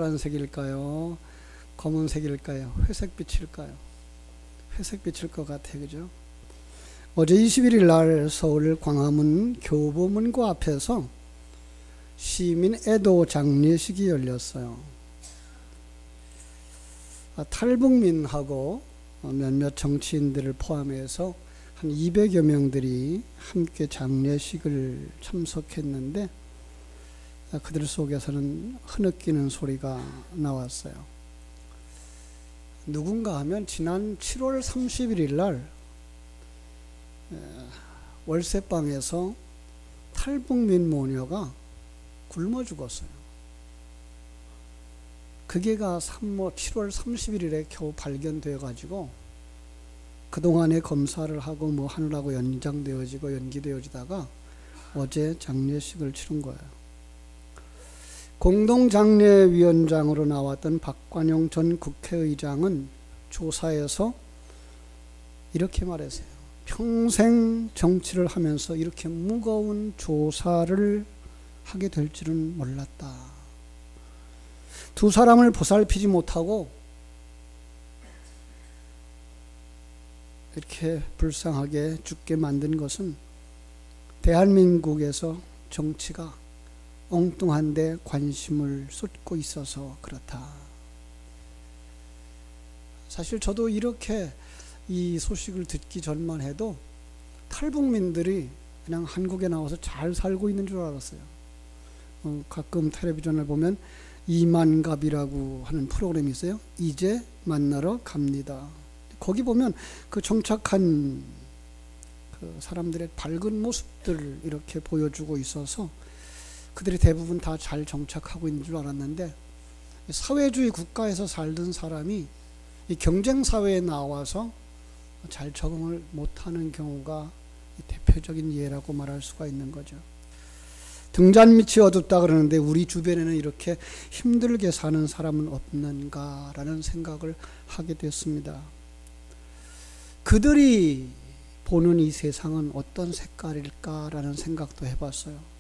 파란색일까요? 검은색일까요? 회색빛일까요? 회색빛일 것 같아요. 그죠? 어제 21일 날 서울 광화문 교보문고 앞에서 시민 애도 장례식이 열렸어요. 탈북민하고 몇몇 정치인들을 포함해서 한 200여 명들이 함께 장례식을 참석했는데 그들 속에서는 흐느끼는 소리가 나왔어요. 누군가 하면 지난 7월 31일 날 월세방에서 탈북민 모녀가 굶어 죽었어요. 그게가 7월 31일에 겨우 발견되어 가지고 그동안에 검사를 하고 뭐 하느라고 연장되어지고 연기되어지다가 어제 장례식을 치른 거예요. 공동장례위원장으로 나왔던 박관용 전 국회의장은 조사에서 이렇게 말했어요. 평생 정치를 하면서 이렇게 무거운 조사를 하게 될 줄은 몰랐다. 두 사람을 보살피지 못하고 이렇게 불쌍하게 죽게 만든 것은 대한민국에서 정치가 엉뚱한데 관심을 쏟고 있어서 그렇다. 사실 저도 이렇게 이 소식을 듣기 전만 해도 탈북민들이 그냥 한국에 나와서 잘 살고 있는 줄 알았어요. 가끔 텔레비전을 보면 이만갑이라고 하는 프로그램이 있어요. 이제 만나러 갑니다. 거기 보면 그 정착한 그 사람들의 밝은 모습들을 이렇게 보여주고 있어서 그들이 대부분 다 잘 정착하고 있는 줄 알았는데, 사회주의 국가에서 살던 사람이 이 경쟁사회에 나와서 잘 적응을 못하는 경우가 대표적인 예라고 말할 수가 있는 거죠. 등잔 밑이 어둡다 그러는데 우리 주변에는 이렇게 힘들게 사는 사람은 없는가라는 생각을 하게 됐습니다. 그들이 보는 이 세상은 어떤 색깔일까라는 생각도 해봤어요.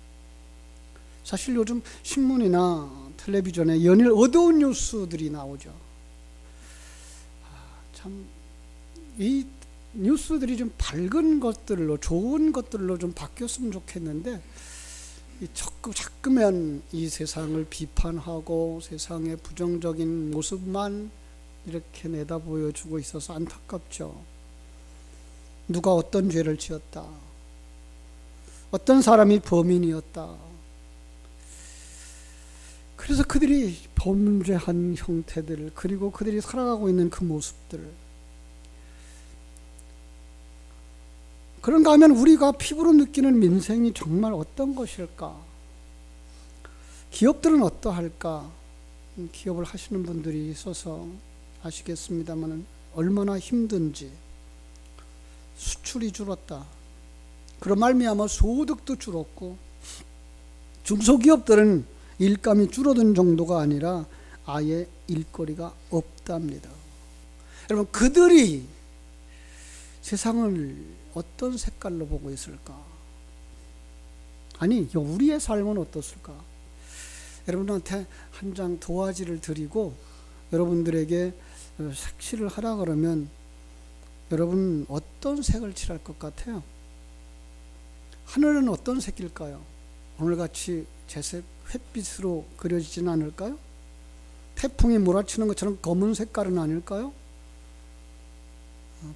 사실 요즘 신문이나 텔레비전에 연일 어두운 뉴스들이 나오죠. 참, 이 뉴스들이 좀 밝은 것들로, 좋은 것들로 좀 바뀌었으면 좋겠는데, 자꾸만 이 세상을 비판하고 세상의 부정적인 모습만 이렇게 내다 보여주고 있어서 안타깝죠. 누가 어떤 죄를 지었다, 어떤 사람이 범인이었다, 그래서 그들이 범죄한 형태들, 그리고 그들이 살아가고 있는 그 모습들, 그런가 하면 우리가 피부로 느끼는 민생이 정말 어떤 것일까? 기업들은 어떠할까? 기업을 하시는 분들이 있어서 아시겠습니다만 얼마나 힘든지. 수출이 줄었다. 그런 말미암아 소득도 줄었고, 중소기업들은 일감이 줄어든 정도가 아니라 아예 일거리가 없답니다. 여러분, 그들이 세상을 어떤 색깔로 보고 있을까? 아니, 우리의 삶은 어떻을까? 여러분한테 한 장 도화지를 드리고 여러분들에게 색칠을 하라 그러면 여러분 어떤 색을 칠할 것 같아요? 하늘은 어떤 색일까요? 오늘같이 제색 햇빛으로 그려지진 않을까요? 태풍이 몰아치는 것처럼 검은 색깔은 아닐까요?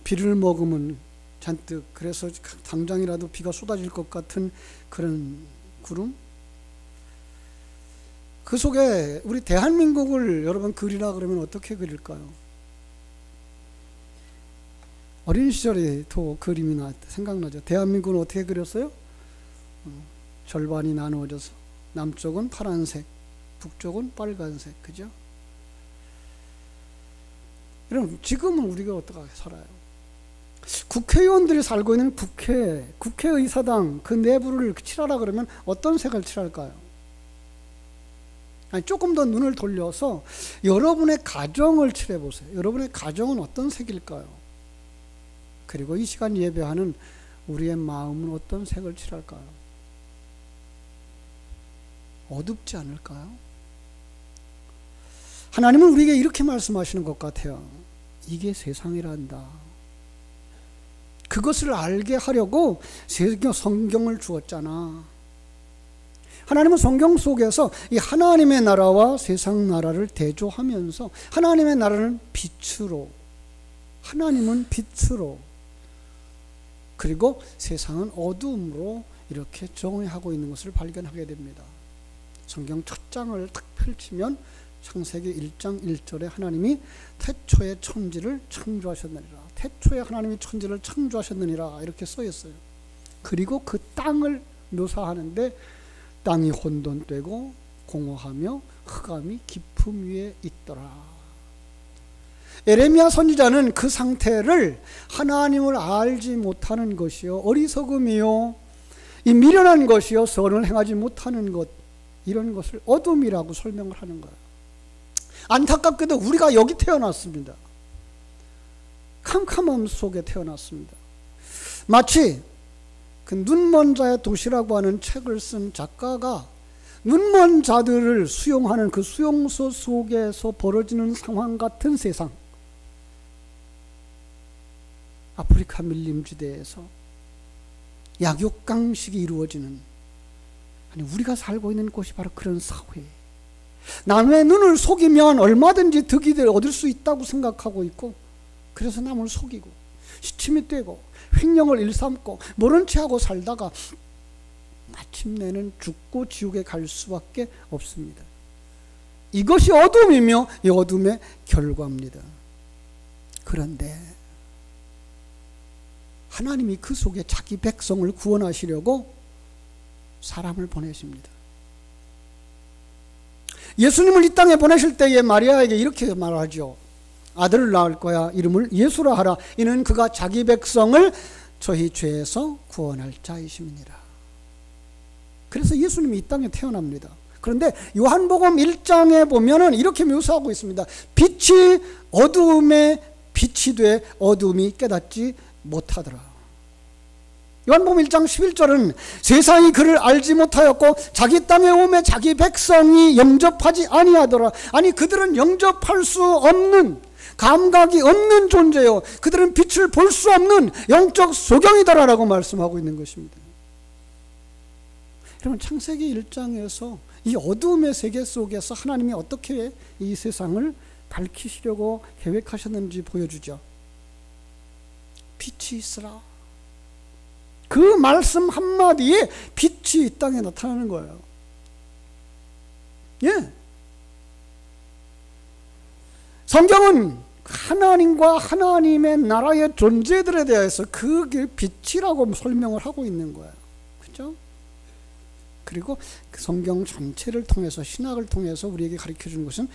비를 머금은 잔뜩, 그래서 당장이라도 비가 쏟아질 것 같은 그런 구름? 그 속에 우리 대한민국을 여러분 그리라 그러면 어떻게 그릴까요? 어린 시절에 또 그림이 생각나죠. 대한민국은 어떻게 그렸어요? 절반이 나누어져서 남쪽은 파란색, 북쪽은 빨간색, 그죠? 여러분, 지금은 우리가 어떻게 살아요? 국회의원들이 살고 있는 국회의사당 그 내부를 칠하라 그러면 어떤 색을 칠할까요? 아니, 조금 더 눈을 돌려서 여러분의 가정을 칠해보세요. 여러분의 가정은 어떤 색일까요? 그리고 이 시간 예배하는 우리의 마음은 어떤 색을 칠할까요? 어둡지 않을까요? 하나님은 우리에게 이렇게 말씀하시는 것 같아요. 이게 세상이란다. 그것을 알게 하려고 성경을 주었잖아. 하나님은 성경 속에서 이 하나님의 나라와 세상 나라를 대조하면서 하나님의 나라는 빛으로, 하나님은 빛으로, 그리고 세상은 어두움으로 이렇게 정의하고 있는 것을 발견하게 됩니다. 성경 첫 장을 딱 펼치면 창세기 1장 1절에 하나님이 태초에 천지를 창조하셨느니라. 태초에 하나님이 천지를 창조하셨느니라 이렇게 써 있어요. 그리고 그 땅을 묘사하는데 땅이 혼돈되고 공허하며 흑암이 깊음 위에 있더라. 에레미야 선지자는 그 상태를 하나님을 알지 못하는 것이요 어리석음이요 이 미련한 것이요 선을 행하지 못하는 것, 이런 것을 어둠이라고 설명을 하는 거예요. 안타깝게도 우리가 여기 태어났습니다. 캄캄함 속에 태어났습니다. 마치 그 눈먼 자의 도시라고 하는 책을 쓴 작가가 눈먼 자들을 수용하는 그 수용소 속에서 벌어지는 상황 같은 세상, 아프리카 밀림지대에서 약육강식이 이루어지는, 아니 우리가 살고 있는 곳이 바로 그런 사회. 남의 눈을 속이면 얼마든지 득이 얻을 수 있다고 생각하고 있고, 그래서 남을 속이고 시침이 떼고 횡령을 일삼고 모른 체하고 살다가 마침내는 죽고 지옥에 갈 수밖에 없습니다. 이것이 어둠이며 이 어둠의 결과입니다. 그런데 하나님이 그 속에 자기 백성을 구원하시려고 사람을 보내십니다. 예수님을 이 땅에 보내실 때에 마리아에게 이렇게 말하죠. 아들을 낳을 거야. 이름을 예수라 하라. 이는 그가 자기 백성을 저희 죄에서 구원할 자이심이니라. 그래서 예수님이 이 땅에 태어납니다. 그런데 요한복음 1장에 보면은 이렇게 묘사하고 있습니다. 빛이 어두움에 빛이 돼 어두움이 깨닫지 못하더라. 요한복음 1장 11절은 세상이 그를 알지 못하였고 자기 땅에 오매 자기 백성이 영접하지 아니하더라. 아니 그들은 영접할 수 없는, 감각이 없는 존재요. 그들은 빛을 볼 수 없는 영적 소경이다라고 말씀하고 있는 것입니다. 여러분 창세기 1장에서 이 어두움의 세계 속에서 하나님이 어떻게 이 세상을 밝히시려고 계획하셨는지 보여주죠. 빛이 있으라. 그 말씀 한마디에 빛이 이 땅에 나타나는 거예요. 예. 성경은 하나님과 하나님의 나라의 존재들에 대해서 그게 빛이라고 설명을 하고 있는 거예요. 그렇죠? 그리고 그 성경 전체를 통해서, 신학을 통해서 우리에게 가르쳐 주는 것은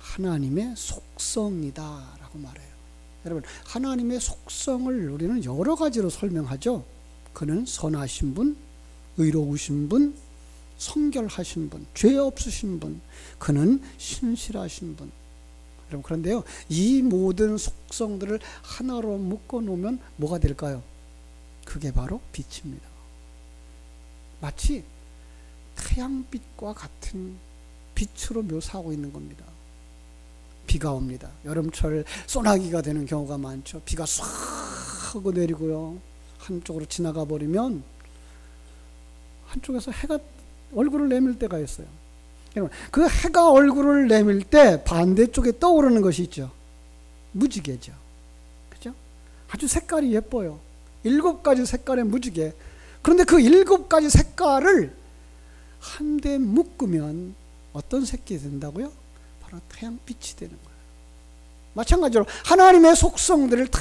하나님의 속성이다라고 말해요. 여러분, 하나님의 속성을 우리는 여러 가지로 설명하죠. 그는 선하신 분, 의로우신 분, 성결하신 분, 죄 없으신 분, 그는 신실하신 분. 여러분, 그런데요, 이 모든 속성들을 하나로 묶어 놓으면 뭐가 될까요? 그게 바로 빛입니다. 마치 태양빛과 같은 빛으로 묘사하고 있는 겁니다. 비가 옵니다. 여름철 소나기가 되는 경우가 많죠. 비가 쏴 하고 내리고요. 한쪽으로 지나가 버리면 한쪽에서 해가 얼굴을 내밀 때가 있어요. 그 해가 얼굴을 내밀 때 반대쪽에 떠오르는 것이 있죠. 무지개죠. 그죠? 아주 색깔이 예뻐요. 7가지 색깔의 무지개. 그런데 그 7가지 색깔을 한데 묶으면 어떤 색이 된다고요? 바로 태양빛이 되는 거예요. 마찬가지로 하나님의 속성들을 다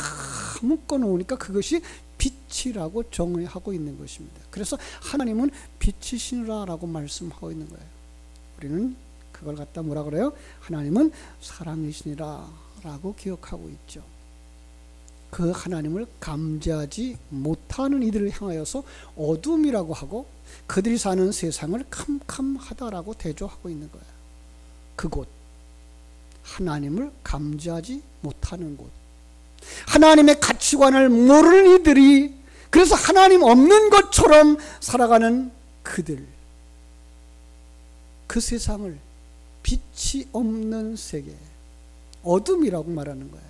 묶어 놓으니까 그것이 빛이라고 정의하고 있는 것입니다. 그래서 하나님은 빛이시라라고 말씀하고 있는 거예요. 우리는 그걸 갖다 뭐라 그래요? 하나님은 사랑이시니라 라고 기억하고 있죠. 그 하나님을 감지하지 못하는 이들을 향하여서 어둠이라고 하고 그들이 사는 세상을 캄캄하다라고 대조하고 있는 거예요. 그곳, 하나님을 감지하지 못하는 곳, 하나님의 가치관을 모르는 이들이, 그래서 하나님 없는 것처럼 살아가는 그들, 그 세상을 빛이 없는 세계, 어둠이라고 말하는 거예요.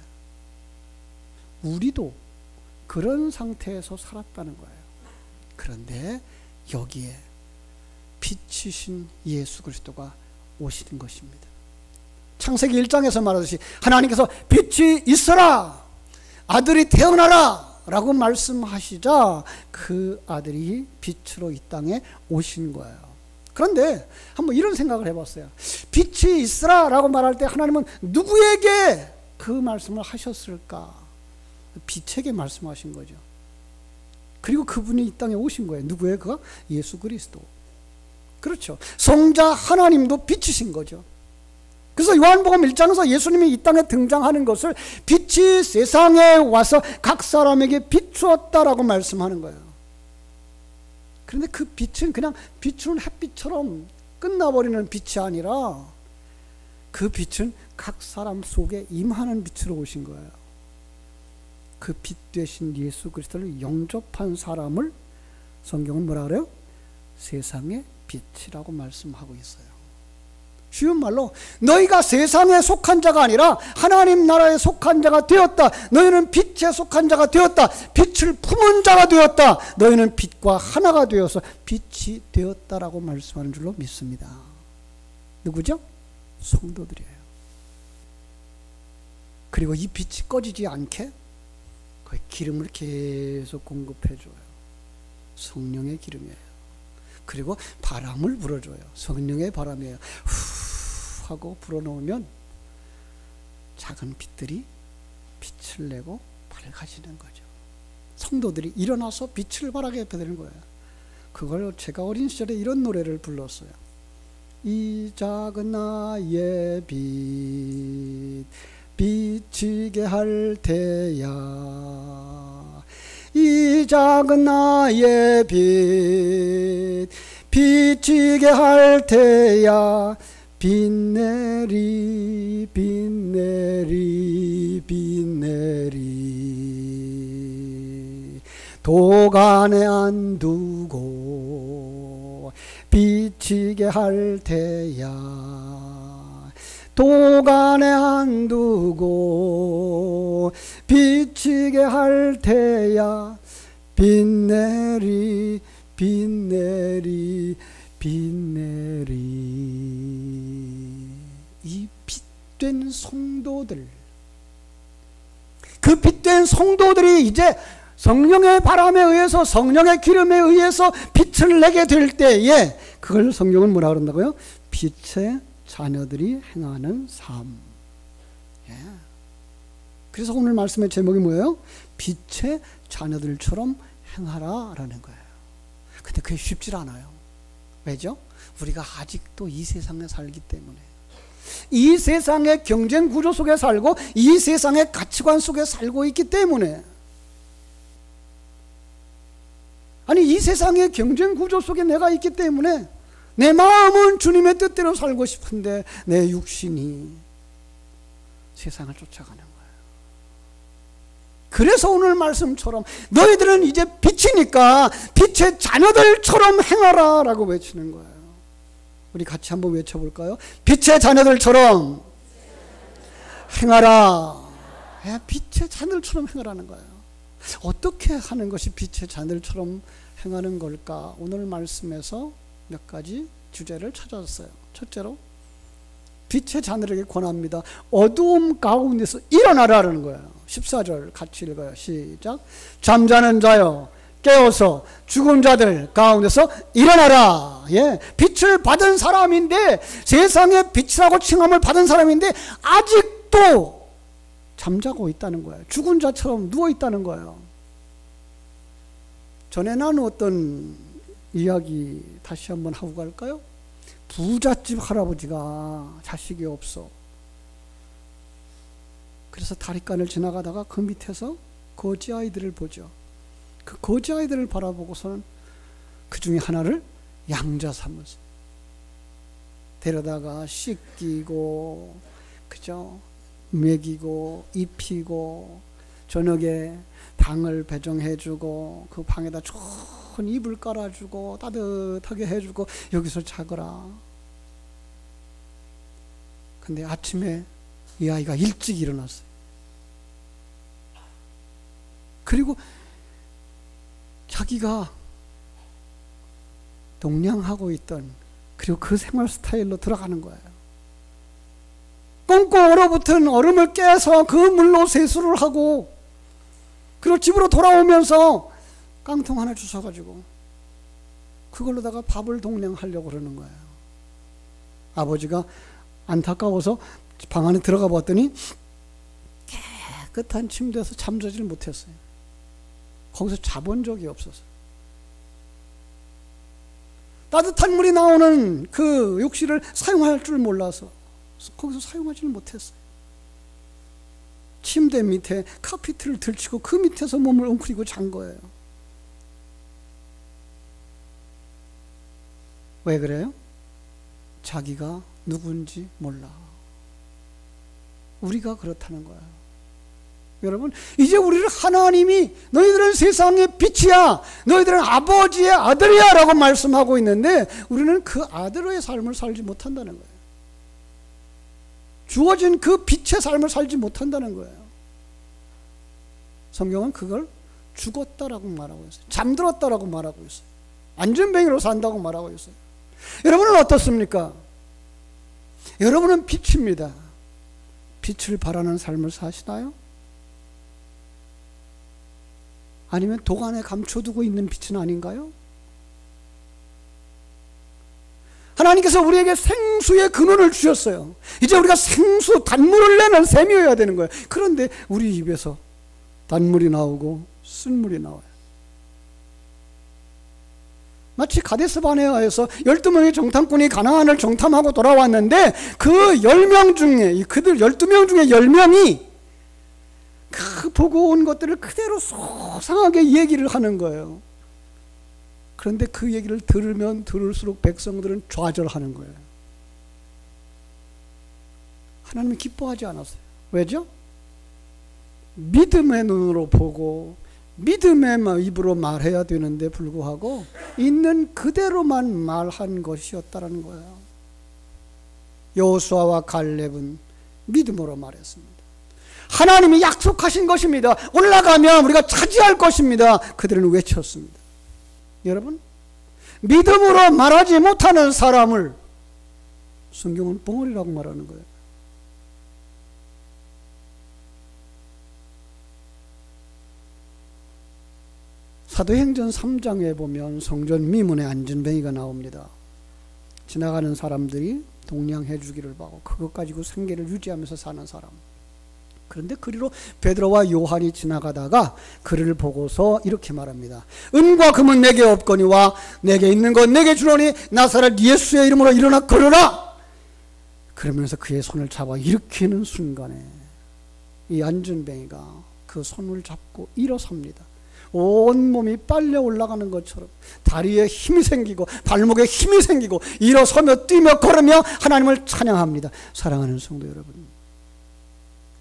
우리도 그런 상태에서 살았다는 거예요. 그런데 여기에 빛이신 예수 그리스도가 오시는 것입니다. 창세기 1장에서 말하듯이 하나님께서 빛이 있어라, 아들이 태어나라 라고 말씀하시자 그 아들이 빛으로 이 땅에 오신 거예요. 그런데 한번 이런 생각을 해봤어요. 빛이 있으라 라고 말할 때 하나님은 누구에게 그 말씀을 하셨을까? 빛에게 말씀하신 거죠. 그리고 그분이 이 땅에 오신 거예요. 누구예요? 그가? 예수 그리스도. 그렇죠. 성자 하나님도 빛이신 거죠. 그래서 요한복음 1장에서 예수님이 이 땅에 등장하는 것을 빛이 세상에 와서 각 사람에게 비추었다라고 말씀하는 거예요. 그런데 그 빛은 그냥 비추는 햇빛처럼 끝나버리는 빛이 아니라 그 빛은 각 사람 속에 임하는 빛으로 오신 거예요. 그 빛 되신 예수 그리스도를 영접한 사람을 성경은 뭐라 그래요? 세상의 빛이라고 말씀하고 있어요. 쉬운 말로 너희가 세상에 속한 자가 아니라 하나님 나라에 속한 자가 되었다. 너희는 빛에 속한 자가 되었다. 빛을 품은 자가 되었다. 너희는 빛과 하나가 되어서 빛이 되었다라고 말씀하는 줄로 믿습니다. 누구죠? 성도들이에요. 그리고 이 빛이 꺼지지 않게 그 기름을 계속 공급해줘요. 성령의 기름이에요. 그리고 바람을 불어줘요. 성령의 바람이에요. 후 하고 불어넣으면 작은 빛들이 빛을 내고 밝아지는 거죠. 성도들이 일어나서 빛을 발하게 되는 거예요. 그걸 제가 어린 시절에 이런 노래를 불렀어요. 이 작은 나의 빛 비치게 할 테야, 이 작은 나의 빛 비치게 할 테야, 빛내리 빛내리 빛내리 도간에 안 두고 비치게 할 테야, 도간에 안 두고 비치게 할 테야, 빛내리 빛내리 빛내리. 이 빛된 성도들, 그 빛된 성도들이 이제 성령의 바람에 의해서, 성령의 기름에 의해서 빛을 내게 될 때에 그걸 성경은 뭐라 그런다고요? 빛의 자녀들이 행하는 삶. 예. 그래서 오늘 말씀의 제목이 뭐예요? 빛의 자녀들처럼 행하라 라는 거예요. 근데 그게 쉽지 않아요. 왜죠? 우리가 아직도 이 세상에 살기 때문에, 이 세상의 경쟁 구조 속에 살고 이 세상의 가치관 속에 살고 있기 때문에, 아니 이 세상의 경쟁 구조 속에 내가 있기 때문에 내 마음은 주님의 뜻대로 살고 싶은데 내 육신이 세상을 쫓아가는 거예요. 그래서 오늘 말씀처럼 너희들은 이제 빛이니까 빛의 자녀들처럼 행하라 라고 외치는 거예요. 우리 같이 한번 외쳐볼까요? 빛의 자녀들처럼 행하라. 빛의 자녀들처럼 행하라는 거예요. 어떻게 하는 것이 빛의 자녀들처럼 행하는 걸까? 오늘 말씀에서 몇 가지 주제를 찾았어요. 첫째로 빛의 자녀에게 권합니다. 어두움 가운데서 일어나라는 거예요. 14절 같이 읽어요. 시작. 잠자는 자여 깨어서 죽은 자들 가운데서 일어나라. 예, 빛을 받은 사람인데, 세상의 빛이라고 칭함을 받은 사람인데 아직도 잠자고 있다는 거예요. 죽은 자처럼 누워 있다는 거예요. 전에 나누었던 이야기 다시 한번 하고 갈까요? 부잣집 할아버지가 자식이 없어. 그래서 다리간을 지나가다가 그 밑에서 거지 아이들을 보죠. 그 거지 아이들을 바라보고서는 그 중에 하나를 양자 삼으세요. 데려다가 씻기고, 그죠? 먹이고, 입히고, 저녁에 당을 배정해주고, 그 방에다 좋은 이불 깔아주고, 따뜻하게 해주고, 여기서 자거라. 근데 아침에 이 아이가 일찍 일어났어요. 그리고 자기가 동냥하고 있던 그리고 그 생활 스타일로 들어가는 거예요. 꽁꽁 얼어붙은 얼음을 깨서 그 물로 세수를 하고 그리고 집으로 돌아오면서 깡통 하나 주워가지고 그걸로다가 밥을 동냥하려고 그러는 거예요. 아버지가 안타까워서 방 안에 들어가 봤더니 깨끗한 침대에서 잠자지를 못했어요. 거기서 자본 적이 없었어요. 따뜻한 물이 나오는 그 욕실을 사용할 줄 몰라서 거기서 사용하지는 못했어요. 침대 밑에 카피트를 들치고 그 밑에서 몸을 웅크리고 잔 거예요. 왜 그래요? 자기가 누군지 몰라. 우리가 그렇다는 거예요. 여러분, 이제 우리를 하나님이 너희들은 세상의 빛이야, 너희들은 아버지의 아들이야 라고 말씀하고 있는데 우리는 그 아들의 삶을 살지 못한다는 거예요. 주어진 그 빛의 삶을 살지 못한다는 거예요. 성경은 그걸 죽었다라고 말하고 있어요. 잠들었다라고 말하고 있어요. 안전뱅이로 산다고 말하고 있어요. 여러분은 어떻습니까? 여러분은 빛입니다. 빛을 발하는 삶을 사시나요? 아니면 도관에 감춰두고 있는 빛은 아닌가요? 하나님께서 우리에게 생수의 근원을 주셨어요. 이제 우리가 생수, 단물을 내는 셈이어야 되는 거예요. 그런데 우리 입에서 단물이 나오고 쓴물이 나와요. 마치 가데스 바네아에서 12명의 정탐꾼이 가나안을 정탐하고 돌아왔는데 그 10명 중에, 그들 12명 중에 10명이 그 보고 온 것들을 그대로 소상하게 얘기를 하는 거예요. 그런데 그 얘기를 들으면 들을수록 백성들은 좌절하는 거예요. 하나님이 기뻐하지 않았어요. 왜죠? 믿음의 눈으로 보고 믿음의 입으로 말해야 되는데 불구하고 있는 그대로만 말한 것이었다는 거예요. 여호수아와 갈렙은 믿음으로 말했습니다. 하나님이 약속하신 것입니다. 올라가면 우리가 차지할 것입니다. 그들은 외쳤습니다. 여러분, 믿음으로 말하지 못하는 사람을 성경은 벙어리라고 말하는 거예요. 사도행전 3장에 보면 성전 미문에 안전뱅이가 나옵니다. 지나가는 사람들이 동냥해 주기를 바라고 그것 가지고 생계를 유지하면서 사는 사람. 그런데 그리로 베드로와 요한이 지나가다가 그를 보고서 이렇게 말합니다. 은과 금은 내게 없거니와 내게 있는 것 내게 주노니 나사렛 예수의 이름으로 일어나 걸어라. 그러면서 그의 손을 잡아 일으키는 순간에 이 안전뱅이가 그 손을 잡고 일어섭니다. 온몸이 빨려 올라가는 것처럼 다리에 힘이 생기고 발목에 힘이 생기고 일어서며 뛰며 걸으며 하나님을 찬양합니다. 사랑하는 성도 여러분,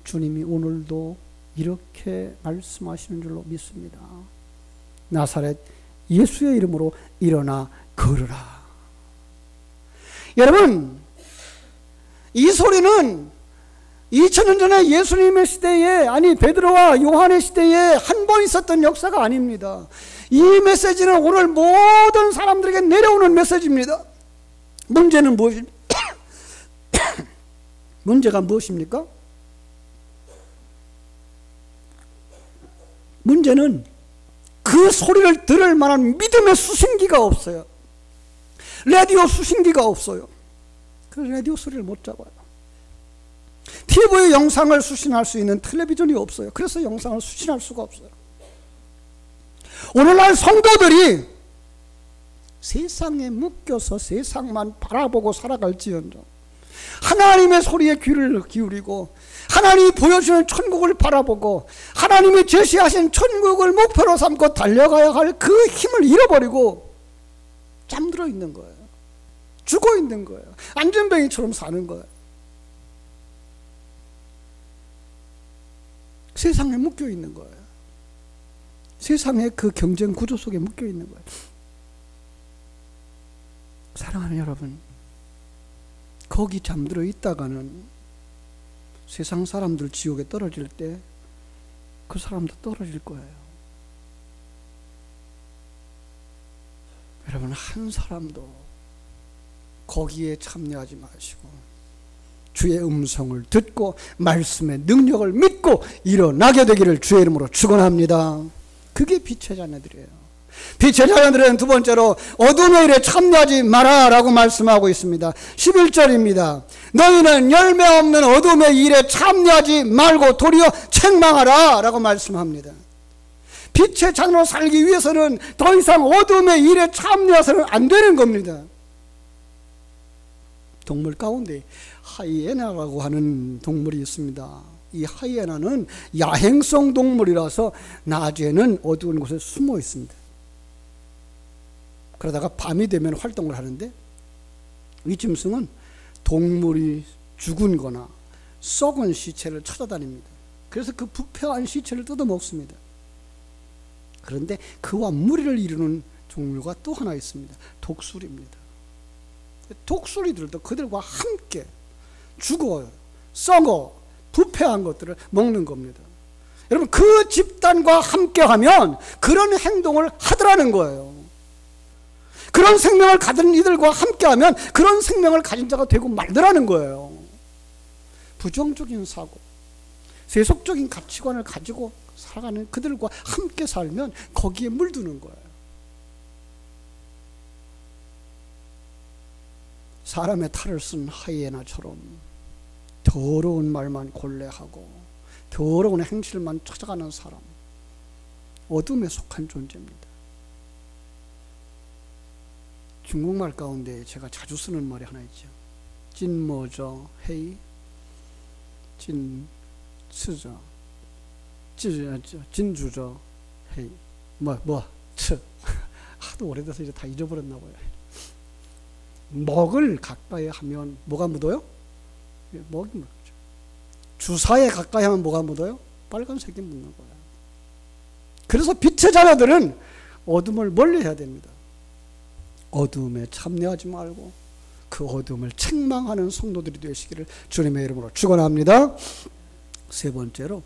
주님이 오늘도 이렇게 말씀하시는 줄로 믿습니다. 나사렛 예수의 이름으로 일어나 걸으라. 여러분, 이 소리는 2000년 전에 예수님의 시대에, 아니 베드로와 요한의 시대에 한 번 있었던 역사가 아닙니다. 이 메시지는 오늘 모든 사람들에게 내려오는 메시지입니다. 문제는 무엇입니까? 문제가 무엇입니까? 문제는 그 소리를 들을 만한 믿음의 수신기가 없어요. 라디오 수신기가 없어요. 그 라디오 소리를 못 잡아요. TV의 영상을 수신할 수 있는 텔레비전이 없어요. 그래서 영상을 수신할 수가 없어요. 오늘날 성도들이 세상에 묶여서 세상만 바라보고 살아갈지언정 하나님의 소리에 귀를 기울이고 하나님이 보여주는 천국을 바라보고 하나님이 제시하신 천국을 목표로 삼고 달려가야 할 그 힘을 잃어버리고 잠들어 있는 거예요. 죽어 있는 거예요. 안전뱅이처럼 사는 거예요. 세상에 묶여 있는 거예요. 세상의 그 경쟁 구조 속에 묶여 있는 거예요. 사랑하는 여러분, 거기 잠들어 있다가는 세상 사람들 지옥에 떨어질 때 그 사람도 떨어질 거예요. 여러분, 한 사람도 거기에 참여하지 마시고 주의 음성을 듣고 말씀의 능력을 믿고 일어나게 되기를 주의 이름으로 축원합니다. 그게 빛의 자녀들이에요. 빛의 자녀들은 두 번째로 어둠의 일에 참여하지 마라 라고 말씀하고 있습니다. 11절입니다. 너희는 열매 없는 어둠의 일에 참여하지 말고 도리어 책망하라 라고 말씀합니다. 빛의 자녀로 살기 위해서는 더 이상 어둠의 일에 참여해서는 안 되는 겁니다. 동물 가운데 하이에나라고 하는 동물이 있습니다. 이 하이에나는 야행성 동물이라서 낮에는 어두운 곳에 숨어 있습니다. 그러다가 밤이 되면 활동을 하는데, 이 짐승은 동물이 죽은 거나 썩은 시체를 찾아다닙니다. 그래서 그 부패한 시체를 뜯어먹습니다. 그런데 그와 무리를 이루는 종류가 또 하나 있습니다. 독수리입니다. 독수리들도 그들과 함께 죽어요, 썩어, 부패한 것들을 먹는 겁니다. 여러분, 그 집단과 함께하면 그런 행동을 하더라는 거예요. 그런 생명을 가진 이들과 함께하면 그런 생명을 가진 자가 되고 말더라는 거예요. 부정적인 사고, 세속적인 가치관을 가지고 살아가는 그들과 함께 살면 거기에 물드는 거예요. 사람의 탈을 쓴 하이에나처럼 더러운 말만 골래하고 더러운 행실만 찾아가는 사람, 어둠에 속한 존재입니다. 중국말 가운데 제가 자주 쓰는 말이 하나 있죠. 진머저 헤이, 진츠저, 진주저 헤이, 츠. 하도 오래돼서 이제 다 잊어버렸나 봐요. 먹을 가까이 하면 뭐가 묻어요? 먹이 묻죠. 주사에 가까이 하면 뭐가 묻어요? 빨간색이 묻는 거예요. 그래서 빛의 자녀들은 어둠을 멀리 해야 됩니다. 어둠에 참여하지 말고 그 어둠을 책망하는 성도들이 되시기를 주님의 이름으로 축원합니다. 세 번째로,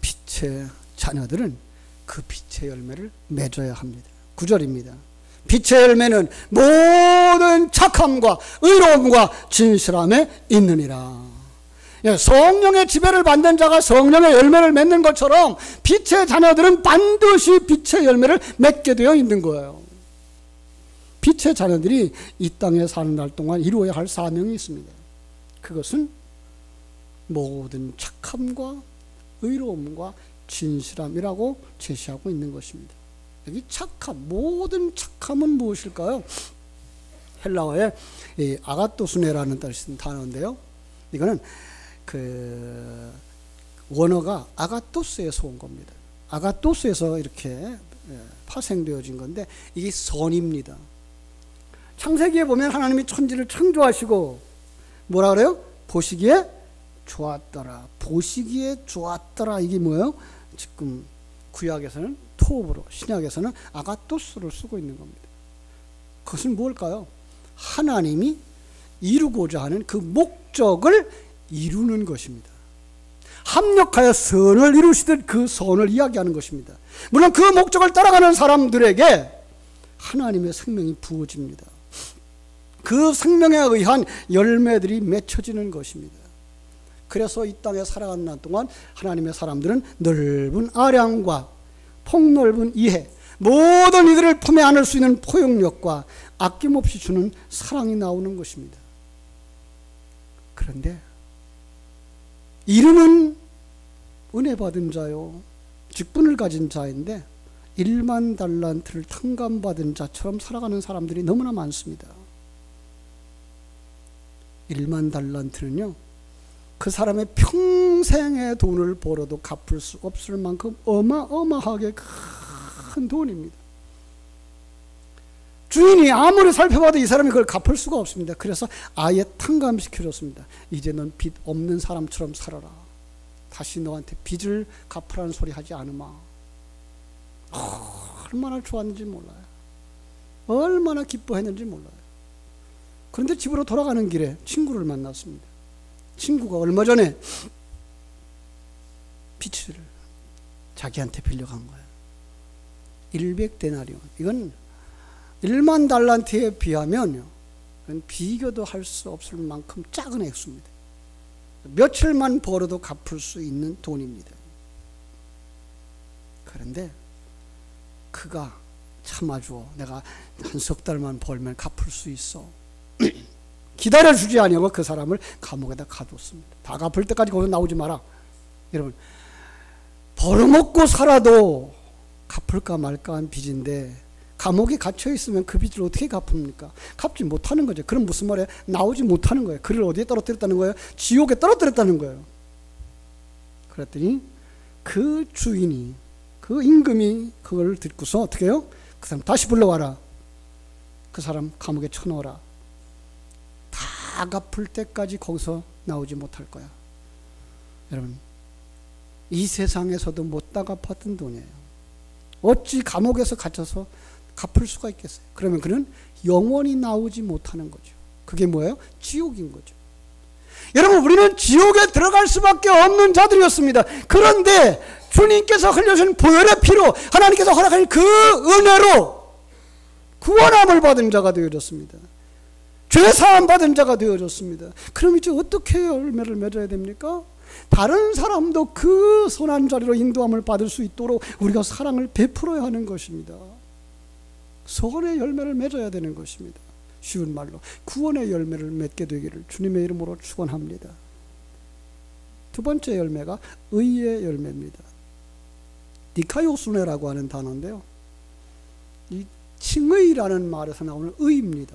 빛의 자녀들은 그 빛의 열매를 맺어야 합니다. 9절입니다. 빛의 열매는 모든 착함과 의로움과 진실함에 있느니라. 성령의 지배를 받는 자가 성령의 열매를 맺는 것처럼 빛의 자녀들은 반드시 빛의 열매를 맺게 되어 있는 거예요. 빛의 자녀들이 이 땅에 사는 날 동안 이루어야 할 사명이 있습니다. 그것은 모든 착함과 의로움과 진실함이라고 제시하고 있는 것입니다. 여기 착함, 모든 착함은 무엇일까요? 헬라어에 아가토스네라는 뜻인 단어인데요. 이거는 그 원어가 아가토스에서 온 겁니다. 아가토스에서 이렇게 파생되어진 건데 이게 선입니다. 창세기에 보면 하나님이 천지를 창조하시고 뭐라 그래요? 보시기에 좋았더라. 보시기에 좋았더라. 이게 뭐예요? 지금 구약에서는 토브로, 신약에서는 아가토스를 쓰고 있는 겁니다. 그것은 뭘까요? 하나님이 이루고자 하는 그 목적을 이루는 것입니다. 합력하여 선을 이루시듯 그 선을 이야기하는 것입니다. 물론 그 목적을 따라가는 사람들에게 하나님의 생명이 부어집니다. 그 생명에 의한 열매들이 맺혀지는 것입니다. 그래서 이 땅에 살아가는 날 동안 하나님의 사람들은 넓은 아량과 폭넓은 이해, 모든 이들을 품에 안을 수 있는 포용력과 아낌없이 주는 사랑이 나오는 것입니다. 그런데 이름은 은혜 받은 자요, 직분을 가진 자인데 1만 달란트를 탕감받은 자처럼 살아가는 사람들이 너무나 많습니다. 1만 달란트는요, 그 사람의 평생의 돈을 벌어도 갚을 수 없을 만큼 어마어마하게 큰 돈입니다. 주인이 아무리 살펴봐도 이 사람이 그걸 갚을 수가 없습니다. 그래서 아예 탕감시켜줬습니다. 이제 넌 빚 없는 사람처럼 살아라. 다시 너한테 빚을 갚으라는 소리 하지 않으마. 얼마나 좋았는지 몰라요. 얼마나 기뻐했는지 몰라요. 그런데 집으로 돌아가는 길에 친구를 만났습니다. 친구가 얼마 전에 빚을 자기한테 빌려간 거예요. 100데나리온. 이건 1만 달란트에 비하면 비교도 할 수 없을 만큼 작은 액수입니다. 며칠만 벌어도 갚을 수 있는 돈입니다. 그런데 그가 참아줘. 내가 한 석 달만 벌면 갚을 수 있어. 기다려주지 아니하고 그 사람을 감옥에다 가뒀습니다. 다 갚을 때까지 거기서 나오지 마라. 여러분, 벌어먹고 살아도 갚을까 말까 한 빚인데 감옥에 갇혀있으면 그 빚을 어떻게 갚습니까? 갚지 못하는 거죠. 그럼 무슨 말이에요? 나오지 못하는 거예요. 그를 어디에 떨어뜨렸다는 거예요? 지옥에 떨어뜨렸다는 거예요. 그랬더니 그 주인이, 그 임금이 그걸 듣고서 어떻게 해요? 그 사람 다시 불러와라. 그 사람 감옥에 쳐넣어라. 다 갚을 때까지 거기서 나오지 못할 거야. 여러분, 이 세상에서도 못 다 갚았던 돈이에요. 어찌 감옥에서 갇혀서 갚을 수가 있겠어요? 그러면 그는 영원히 나오지 못하는 거죠. 그게 뭐예요? 지옥인 거죠. 여러분, 우리는 지옥에 들어갈 수밖에 없는 자들이었습니다. 그런데 주님께서 흘려주신 보혈의 피로 하나님께서 허락하신 그 은혜로 구원함을 받은 자가 되어졌습니다. 죄사함 받은 자가 되어졌습니다. 그럼 이제 어떻게 열매를 맺어야 됩니까? 다른 사람도 그 선한 자리로 인도함을 받을 수 있도록 우리가 사랑을 베풀어야 하는 것입니다. 선의 열매를 맺어야 되는 것입니다. 쉬운 말로 구원의 열매를 맺게 되기를 주님의 이름으로 축원합니다. 두 번째 열매가 의의 열매입니다. 디카요수네라고 하는 단어인데요, 이 칭의라는 말에서 나오는 의입니다.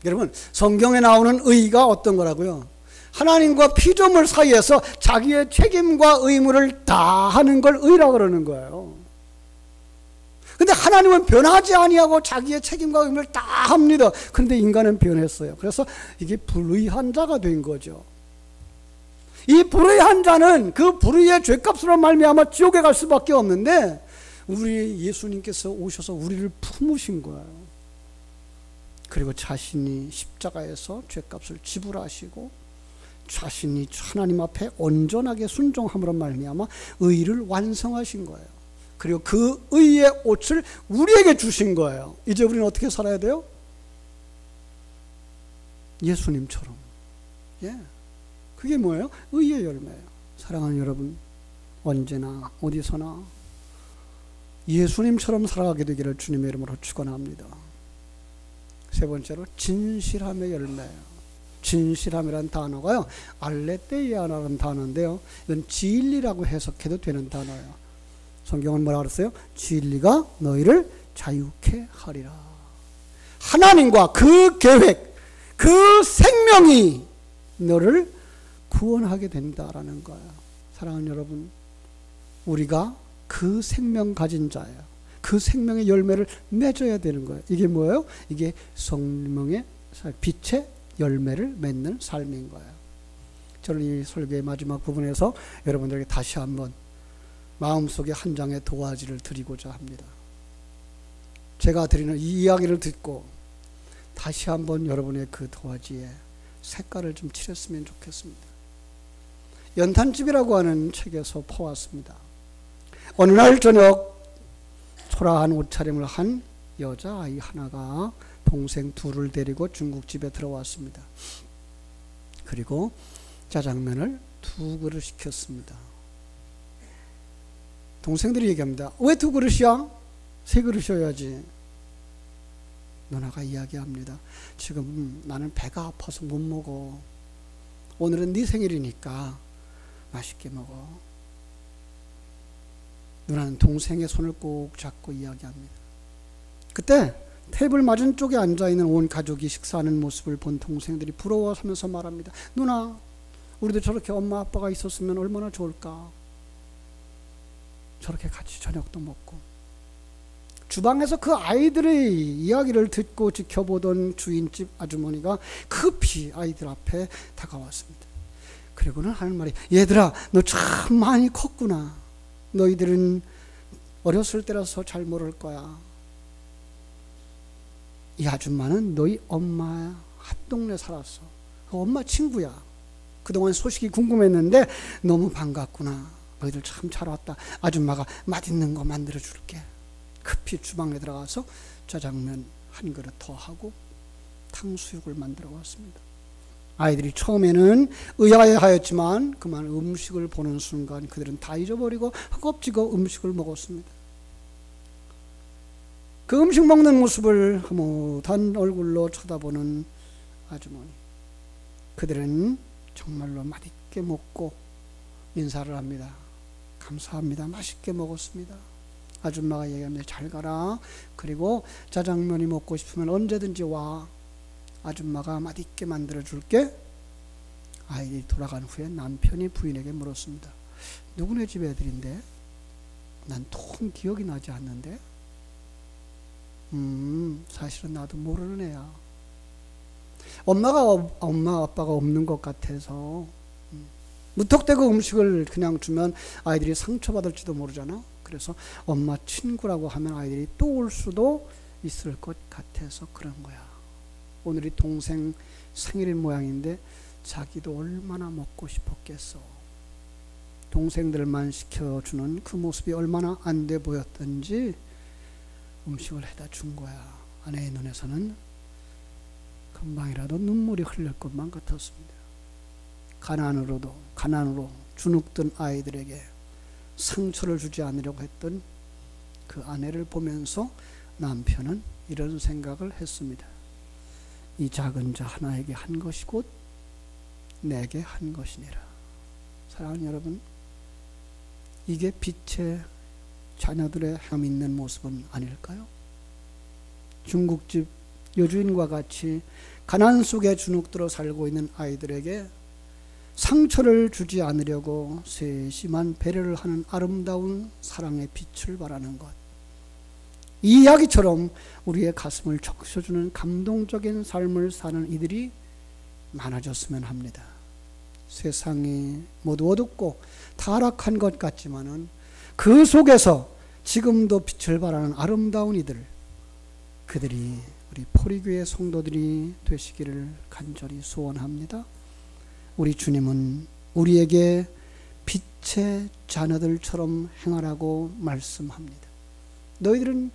여러분, 성경에 나오는 의가 어떤 거라고요? 하나님과 피조물 사이에서 자기의 책임과 의무를 다하는 걸 의라고 그러는 거예요. 근데 하나님은 변하지 아니하고 자기의 책임과 의무를 다 합니다. 그런데 인간은 변했어요. 그래서 이게 불의한 자가 된 거죠. 이 불의한 자는 그 불의의 죄값으로 말미암아 지옥에 갈 수밖에 없는데 우리 예수님께서 오셔서 우리를 품으신 거예요. 그리고 자신이 십자가에서 죄값을 지불하시고 자신이 하나님 앞에 온전하게 순종함으로 말미암아 의를 완성하신 거예요. 그리고 그 의의 옷을 우리에게 주신 거예요. 이제 우리는 어떻게 살아야 돼요? 예수님처럼. 예. 그게 뭐예요? 의의 열매예요. 사랑하는 여러분, 언제나 어디서나 예수님처럼 살아가게 되기를 주님의 이름으로 축원합니다. 세 번째로 진실함의 열매예요. 진실함이라는 단어가요, 알레테이아라는 단어인데요, 이건 진리라고 해석해도 되는 단어예요. 성경은 뭐라 그랬어요? 진리가 너희를 자유케 하리라. 하나님과 그 계획, 그 생명이 너를 구원하게 된다라는 거예요. 사랑하는 여러분, 우리가 그 생명 가진 자예요. 그 생명의 열매를 맺어야 되는 거예요. 이게 뭐예요? 이게 성령의 빛의 열매를 맺는 삶인 거예요. 저는 이 설교의 마지막 부분에서 여러분들에게 다시 한번 마음속에 한 장의 도화지를 드리고자 합니다. 제가 드리는 이 이야기를 듣고 다시 한번 여러분의 그 도화지에 색깔을 좀 칠했으면 좋겠습니다. 연탄집이라고 하는 책에서 퍼왔습니다. 어느 날 저녁 초라한 옷차림을 한 여자아이 하나가 동생 둘을 데리고 중국집에 들어왔습니다. 그리고 짜장면을 2그릇 시켰습니다. 동생들이 얘기합니다. 왜 2그릇이야? 3그릇이어야지. 누나가 이야기합니다. 지금 나는 배가 아파서 못 먹어. 오늘은 네 생일이니까 맛있게 먹어. 누나는 동생의 손을 꼭 잡고 이야기합니다. 그때 테이블 맞은쪽에 앉아있는 온 가족이 식사하는 모습을 본 동생들이 부러워하면서 말합니다. 누나, 우리도 저렇게 엄마 아빠가 있었으면 얼마나 좋을까. 저렇게 같이 저녁도 먹고. 주방에서 그 아이들의 이야기를 듣고 지켜보던 주인집 아주머니가 급히 아이들 앞에 다가왔습니다. 그리고는 하는 말이, 얘들아, 너 참 많이 컸구나. 너희들은 어렸을 때라서 잘 모를 거야. 이 아줌마는 너희 엄마 한 동네 살았어. 그 엄마 친구야. 그동안 소식이 궁금했는데 너무 반갑구나. 너희들 참 잘 왔다. 아줌마가 맛있는 거 만들어 줄게. 급히 주방에 들어가서 짜장면 한 그릇 더 하고 탕수육을 만들어 왔습니다. 아이들이 처음에는 의아해하였지만 그만 음식을 보는 순간 그들은 다 잊어버리고 허겁지겁 음식을 먹었습니다. 그 음식 먹는 모습을 흐뭇한 얼굴로 쳐다보는 아주머니. 그들은 정말로 맛있게 먹고 인사를 합니다. 감사합니다. 맛있게 먹었습니다. 아줌마가 얘기합니다. 잘 가라. 그리고 짜장면이 먹고 싶으면 언제든지 와. 아줌마가 맛있게 만들어 줄게. 아이들이 돌아간 후에 남편이 부인에게 물었습니다. 누구네 집 애들인데? 난 통 기억이 나지 않는데? 사실은 나도 모르는 애야. 엄마 아빠가 없는 것 같아서 무턱대고 음식을 그냥 주면 아이들이 상처받을지도 모르잖아. 그래서 엄마 친구라고 하면 아이들이 또 올 수도 있을 것 같아서 그런 거야. 오늘이 동생 생일인 모양인데 자기도 얼마나 먹고 싶었겠어. 동생들만 시켜주는 그 모습이 얼마나 안 돼 보였던지 음식을 해다 준 거야. 아내의 눈에서는 금방이라도 눈물이 흘릴 것만 같았습니다. 가난으로 주눅든 아이들에게 상처를 주지 않으려고 했던 그 아내를 보면서 남편은 이런 생각을 했습니다. 이 작은 자 하나에게 한 것이 곧 내게 한 것이니라. 사랑하는 여러분, 이게 빛의 자녀들의 혐 있는 모습은 아닐까요? 중국집 여주인과 같이 가난 속에 주눅들어 살고 있는 아이들에게 상처를 주지 않으려고 세심한 배려를 하는 아름다운 사랑의 빛을 발하는 것. 이 이야기처럼 우리의 가슴을 적셔주는 감동적인 삶을 사는 이들이 많아졌으면 합니다. 세상이 모두 어둡고 타락한 것 같지만은 그 속에서 지금도 빛을 발하는 아름다운 이들, 그들이 우리 포리교회 성도들이 되시기를 간절히 소원합니다. 우리 주님은 우리에게 빛의 자녀들처럼 행하라고 말씀합니다. 너희들은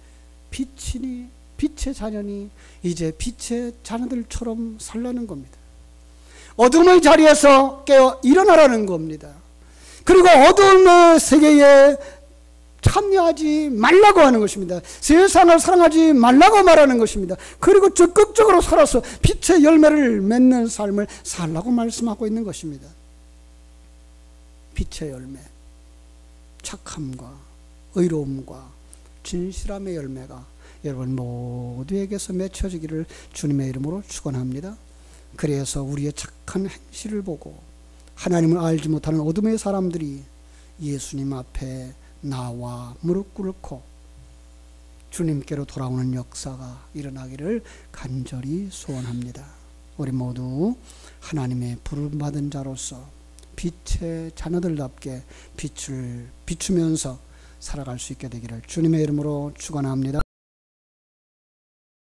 빛이니 빛의 자녀니 이제 빛의 자녀들처럼 살라는 겁니다. 어둠의 자리에서 깨어 일어나라는 겁니다. 그리고 어둠의 세계에 참여하지 말라고 하는 것입니다. 세상을 사랑하지 말라고 말하는 것입니다. 그리고 적극적으로 살아서 빛의 열매를 맺는 삶을 살라고 말씀하고 있는 것입니다. 빛의 열매, 착함과 의로움과 진실함의 열매가 여러분 모두에게서 맺혀지기를 주님의 이름으로 축원합니다. 그래서 우리의 착한 행실을 보고 하나님을 알지 못하는 어둠의 사람들이 예수님 앞에 나와 무릎 꿇고 주님께로 돌아오는 역사가 일어나기를 간절히 소원합니다. 우리 모두 하나님의 부름받은 자로서 빛의 자녀들답게 빛을 비추면서 살아갈 수 있게 되기를 주님의 이름으로 축원합니다.